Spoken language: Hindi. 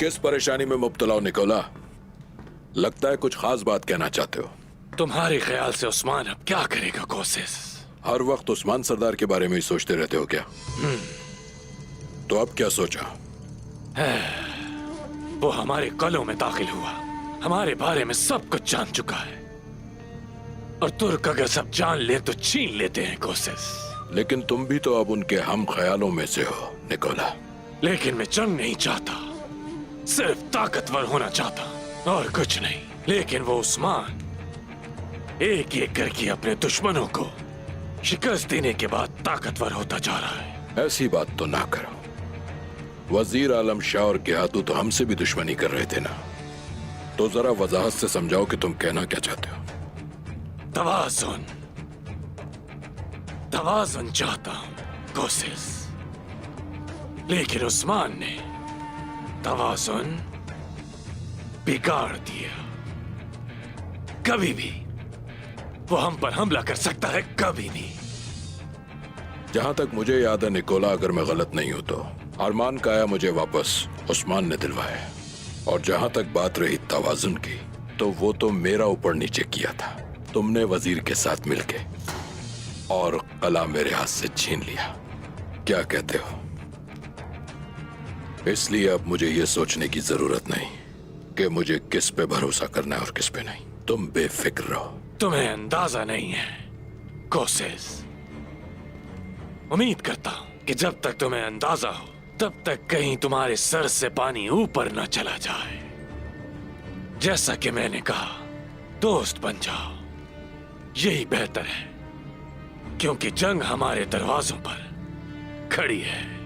किस परेशानी में मुब्तला हो निकोला? लगता है कुछ खास बात कहना चाहते हो। तुम्हारे ख्याल से उस्मान अब क्या करेगा कोसिस? हर वक्त उस्मान सरदार के बारे में ही सोचते रहते हो क्या? तो अब क्या सोचा? वो हमारे कलों में दाखिल हुआ, हमारे बारे में सब कुछ जान चुका है, और तुर्क अगर सब जान ले तो छीन लेते हैं कोसिस। लेकिन तुम भी तो अब उनके हम ख्यालों में से हो निकोला। लेकिन मैं जंग नहीं चाहता, सिर्फ ताकतवर होना चाहता, और कुछ नहीं। लेकिन वो उस्मान एक एक करके अपने दुश्मनों को शिकस्त देने के बाद ताकतवर होता जा रहा है। ऐसी बात तो ना करो। वजीर आलम शाह और गियातू तो हमसे भी दुश्मनी कर रहे थे ना, तो जरा वजाहत से समझाओ कि तुम कहना क्या चाहते हो। तवाज़ुन, तवाज़ुन चाहता हूं कोसिस, लेकिन उस्मान ने तवाज़ुन बिगाड़ दिया। कभी भी वो हम पर हमला कर सकता है, कभी भी। जहां तक मुझे याद है निकोला, अगर मैं गलत नहीं हूं तो अरमान का आया मुझे वापस उस्मान ने दिलवाया। और जहां तक बात रही तवाज़ुन की, तो वो तो मेरा ऊपर नीचे किया था तुमने वजीर के साथ मिलके, और कला मेरे हाथ से छीन लिया। क्या कहते हो? इसलिए अब मुझे यह सोचने की जरूरत नहीं कि मुझे किस पे भरोसा करना है और किस पे नहीं। तुम बेफिक्र रहो। तुम्हें अंदाजा नहीं है कोसिस। उम्मीद करता हूं कि जब तक तुम्हें अंदाजा हो, तब तक कहीं तुम्हारे सर से पानी ऊपर न चला जाए। जैसा कि मैंने कहा, दोस्त बन जाओ, यही बेहतर है, क्योंकि जंग हमारे दरवाजों पर खड़ी है।